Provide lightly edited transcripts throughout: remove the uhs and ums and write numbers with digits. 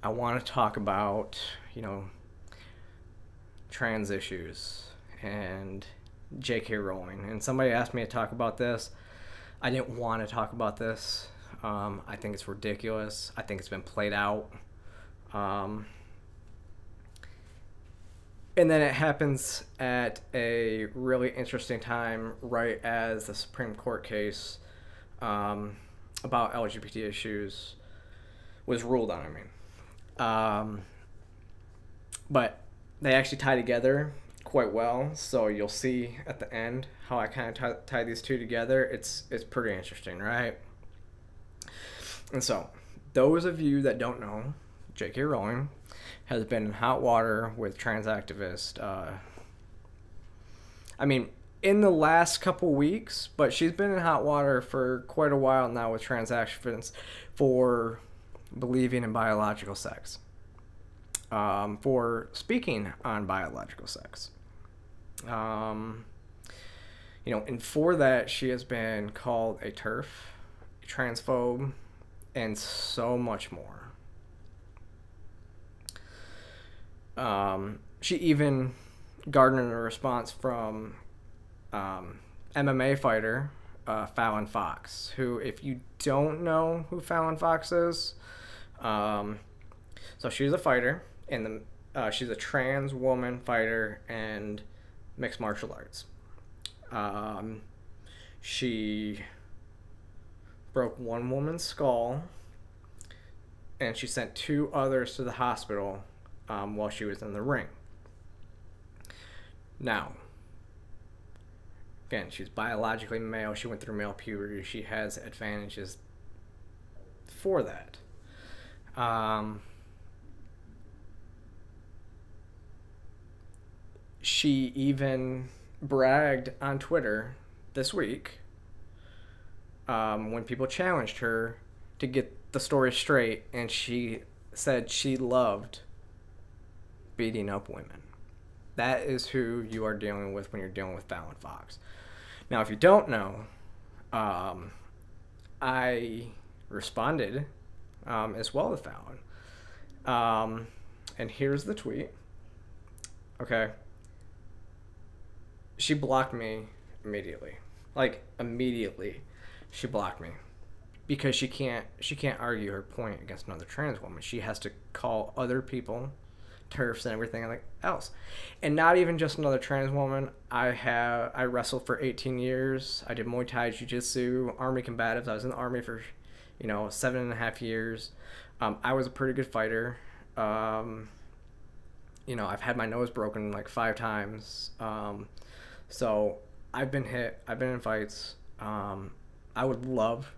I want to talk about, trans issues and JK Rowling. And somebody asked me to talk about this. I didn't want to talk about this. I think it's ridiculous. I think it's been played out. And then it happens at a really interesting time, right as the Supreme Court case about LGBT issues was ruled on. But they actually tie together quite well. So you'll see at the end how I kind of tie these two together. It's pretty interesting, right? And so, those of you that don't know, JK Rowling has been in hot water with trans activists. In the last couple weeks, but she's been in hot water for quite a while now with trans activists for believing in biological sex, for speaking on biological sex. And for that, she has been called a TERF, a transphobe, and so much more. She even garnered a response from MMA fighter Fallon Fox, who, if you don't know who Fallon Fox is, so she's a fighter, and she's a trans woman fighter and mixed martial arts. She broke one woman's skull, and she sent two others to the hospital while she was in the ring. Now, again, she's biologically male. She went through male puberty. She has advantages for that. She even bragged on Twitter this week when people challenged her to get the story straight, and she said she loved beating up women. That is who you are dealing with when you're dealing with Fallon Fox. Now, if you don't know, I responded as well to Fallon. And here's the tweet. Okay. She blocked me immediately. Like, immediately. She blocked me. Because she can't argue her point against another trans woman. She has to call other people TERFs and everything like else. And not even just another trans woman. I wrestled for 18 years. I did Muay Thai, Jiu-Jitsu, Army combatives. I was in the Army for 7.5 years. I was a pretty good fighter. I've had my nose broken like 5 times. So I've been hit. I've been in fights. I would love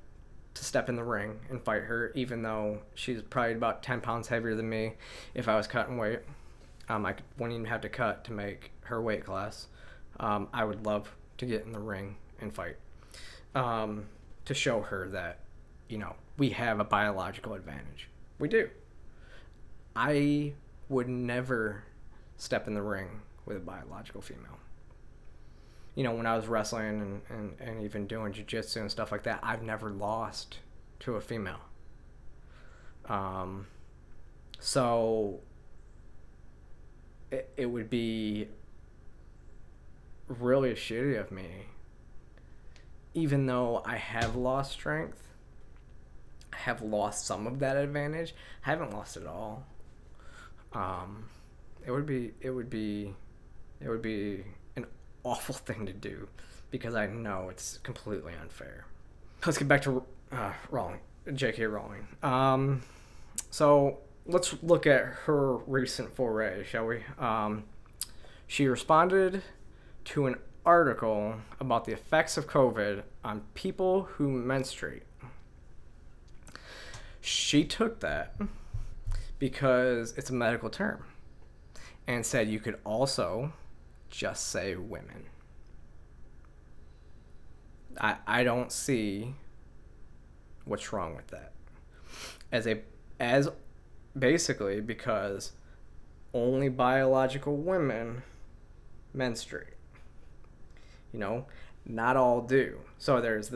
to step in the ring and fight her, even though she's probably about 10 pounds heavier than me. If I was cutting weight, I wouldn't even have to cut to make her weight class. I would love to get in the ring and fight, to show her that, we have a biological advantage. We do. I would never step in the ring with a biological female. When I was wrestling and even doing jiu-jitsu and stuff like that, I've never lost to a female. So it would be really shitty of me, even though I have lost strength, I have lost some of that advantage. I haven't lost it all. It would be an awful thing to do, because I know it's completely unfair. Let's get back to Rowling, JK Rowling. So let's look at her recent foray, shall we? She responded to an article about the effects of COVID on people who menstruate. She took that because it's a medical term and said you could also just say women. I don't see what's wrong with that. As basically, because only biological women menstruate. Not all do. So there's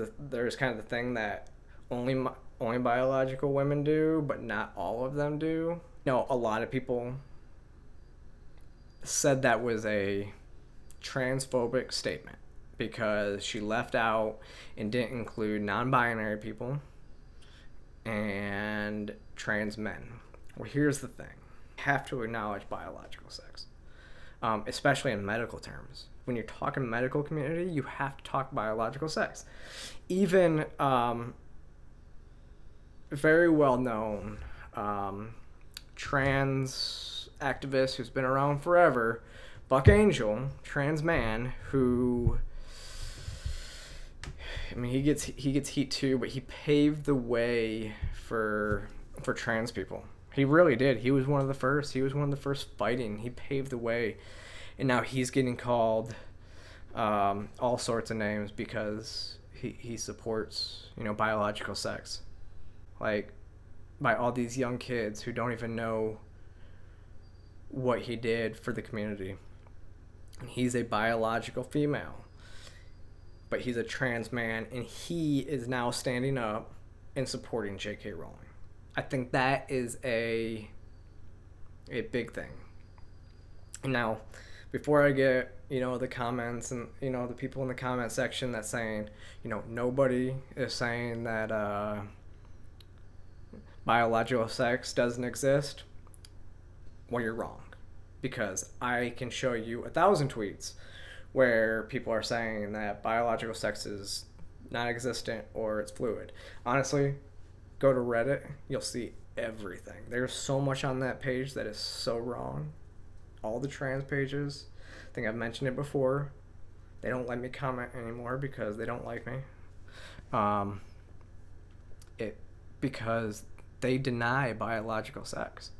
kind of the thing that only biological women do, but not all of them do. No, a lot of people said that was a transphobic statement because she left out and didn't include non-binary people and trans men. Well, here's the thing. You have to acknowledge biological sex, especially in medical terms. When you're talking medical community, you have to talk biological sex. Even very well-known trans activist who's been around forever, Buck Angel, trans man, who, I mean, he gets heat too, but he paved the way for trans people. He really did. He was one of the first. He was one of the first fighting. He paved the way, and now he's getting called all sorts of names because he supports, you know, biological sex, like by all these young kids who don't even know what he did for the community. And he's a biological female, but he's a trans man, and he is now standing up and supporting JK Rowling. I think that is a big thing. And now, before I get, you know, the comments and, you know, the people in the comment section that's saying, you know, nobody is saying that biological sex doesn't exist, well, you're wrong. Because I can show you 1,000 tweets where people are saying that biological sex is non-existent or it's fluid. Honestly, go to Reddit, you'll see everything. There's so much on that page that is so wrong. All the trans pages, I think I've mentioned it before, they don't let me comment anymore because they don't like me. Because they deny biological sex.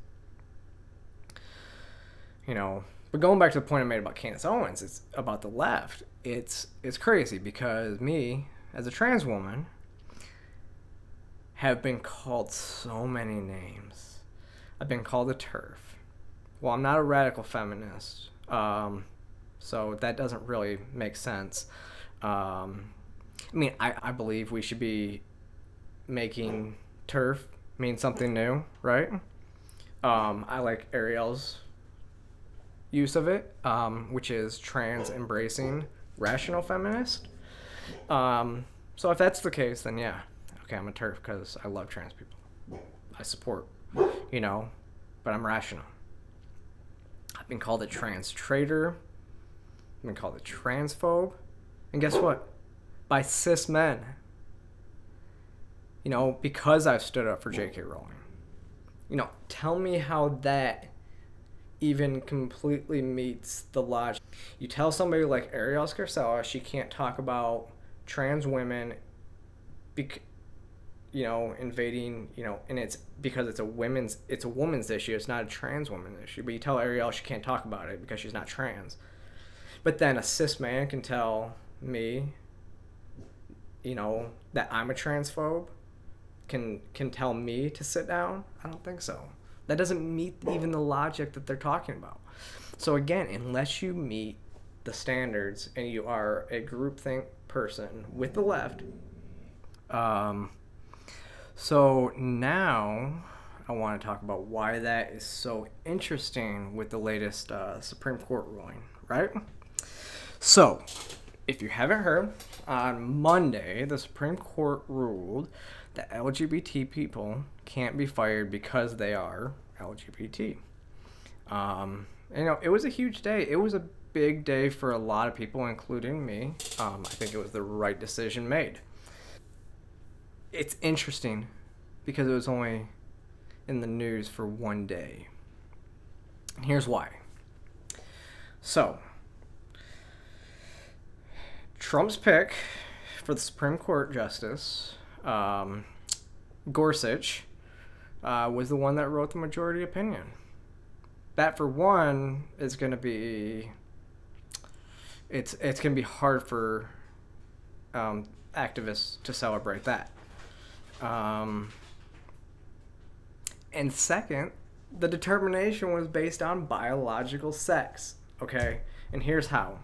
You know, but going back to the point I made about Candace Owens, it's about the left. It's crazy because me, as a trans woman, have been called so many names. I've been called a TERF. Well, I'm not a radical feminist, so that doesn't really make sense. I mean, I believe we should be making TERF mean something new, right? I like Ariel's use of it, which is trans embracing rational feminist. So if that's the case, then yeah, okay, I'm a TERF because I love trans people. I support, you know, but I'm rational. I've been called a trans traitor. I've been called a transphobe. And guess what? By cis men. You know, because I've stood up for JK Rowling. You know, tell me how that even completely meets the logic. You tell somebody like Ariel Scarcella she can't talk about trans women, you know, invading, you know, and it's because it's a woman's issue. It's not a trans woman's issue. But you tell Ariel she can't talk about it because she's not trans. But then a cis man can tell me, you know, that I'm a transphobe. Can tell me to sit down? I don't think so. That doesn't meet even the logic that they're talking about. So again, unless you meet the standards and you are a groupthink person with the left, so now I want to talk about why that is so interesting with the latest Supreme Court ruling, right? So, if you haven't heard, on Monday, the Supreme Court ruled that LGBT people can't be fired because they are LGBT. And, you know, it was a huge day. It was a big day for a lot of people, including me. I think it was the right decision made. It's interesting because it was only in the news for one day. And here's why. So, Trump's pick for the Supreme Court Justice, Gorsuch, was the one that wrote the majority opinion. That, for one, is going to be... It's going to be hard for activists to celebrate that. And second, the determination was based on biological sex. Okay? And here's how.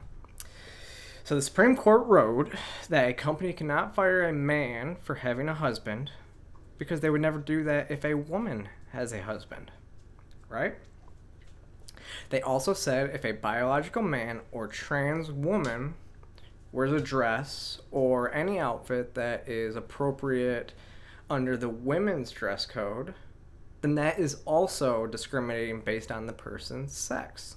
So the Supreme Court wrote that a company cannot fire a man for having a husband because they would never do that if a woman has a husband. right? They also said if a biological man or trans woman wears a dress or any outfit that is appropriate under the women's dress code, then that is also discriminating based on the person's sex.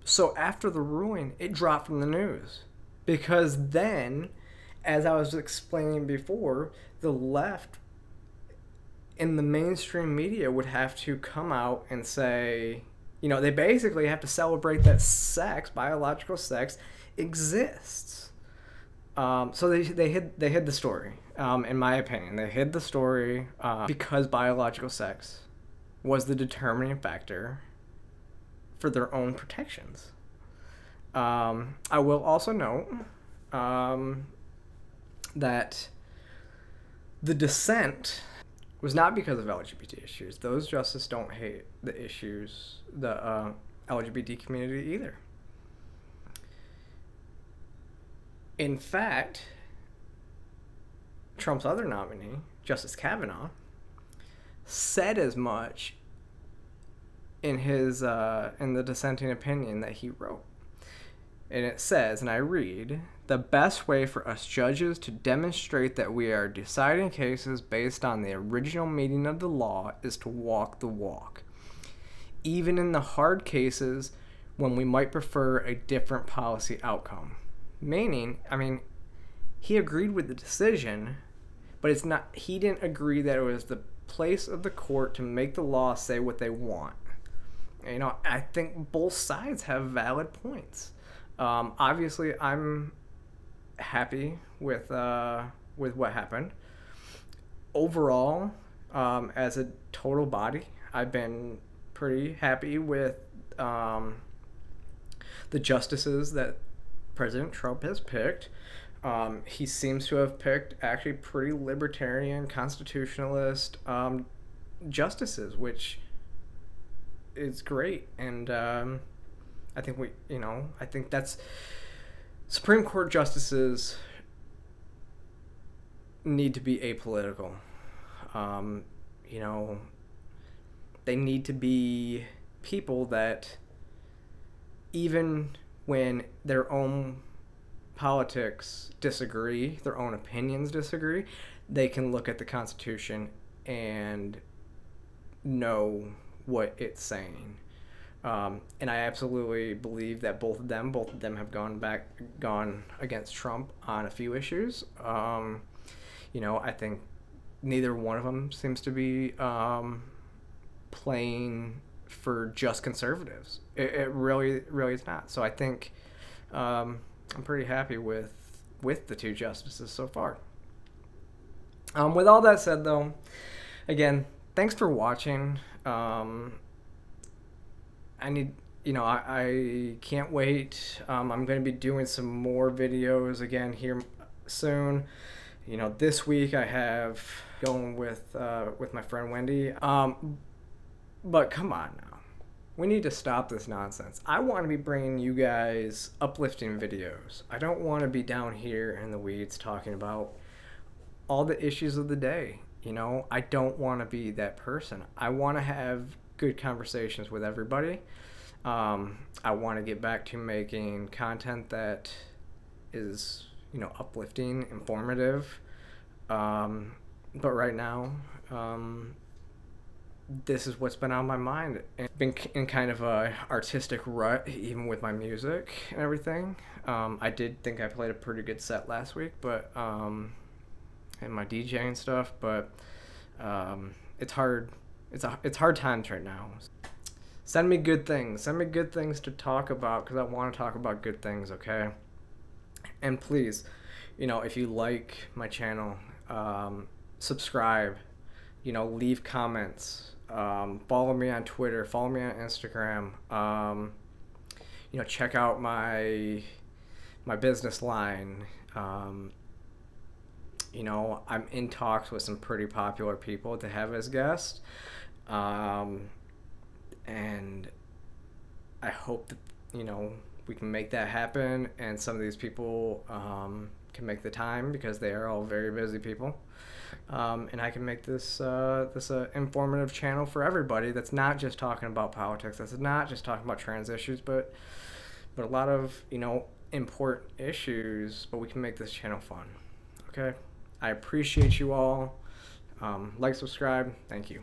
So after the ruling, it dropped from the news. Because then, as I was explaining before, the left in the mainstream media would have to come out and say, you know, they basically have to celebrate that sex, biological sex, exists. So they hid the story. In my opinion, they hid the story because biological sex was the determining factor for their own protections. I will also note that the dissent was not because of LGBT issues. Those justices don't hate the issues, the LGBT community either. In fact, Trump's other nominee, Justice Kavanaugh, said as much in his in the dissenting opinion that he wrote. And it says, and I read, "The best way for us judges to demonstrate that we are deciding cases based on the original meaning of the law is to walk the walk, even in the hard cases when we might prefer a different policy outcome." Meaning, I mean, he agreed with the decision, but it's not. He didn't agree that it was the place of the court to make the law say what they want. You know, I think both sides have valid points. Obviously, I'm happy with what happened. Overall, as a total body, I've been pretty happy with the justices that President Trump has picked. He seems to have picked actually pretty libertarian, constitutionalist justices, which is great. And I think I think that's Supreme Court justices need to be apolitical. You know, they need to be people that even when their own politics disagree, their own opinions disagree, they can look at the Constitution and know what it's saying. And I absolutely believe that both of them have gone against Trump on a few issues. You know, I think neither one of them seems to be playing for just conservatives. It really is not. So I think I'm pretty happy with the two justices so far. With all that said, though, again, thanks for watching. I can't wait. I'm going to be doing some more videos again here soon. You know, this week I have going with my friend Wendy. But come on now. We need to stop this nonsense. I want to be bringing you guys uplifting videos. I don't want to be down here in the weeds talking about all the issues of the day. You know, I don't want to be that person. I want to have good conversations with everybody. I want to get back to making content that is, you know, uplifting, informative. But right now, this is what's been on my mind. And been in kind of a artistic rut, even with my music and everything. I did think I played a pretty good set last week, but and my DJ and stuff. But it's hard. It's hard times right now. Send me good things. Send me good things to talk about, because I want to talk about good things. Okay. And please, you know, if you like my channel, subscribe. You know, leave comments. Follow me on Twitter. Follow me on Instagram. You know, check out my business line. You know, I'm in talks with some pretty popular people to have as guests. And I hope that, you know, we can make that happen, and some of these people can can make the time because they are all very busy people. And I can make this informative channel for everybody that's not just talking about politics, that's not just talking about trans issues, but a lot of, important issues, but we can make this channel fun. Okay? I appreciate you all. Like, subscribe. Thank you.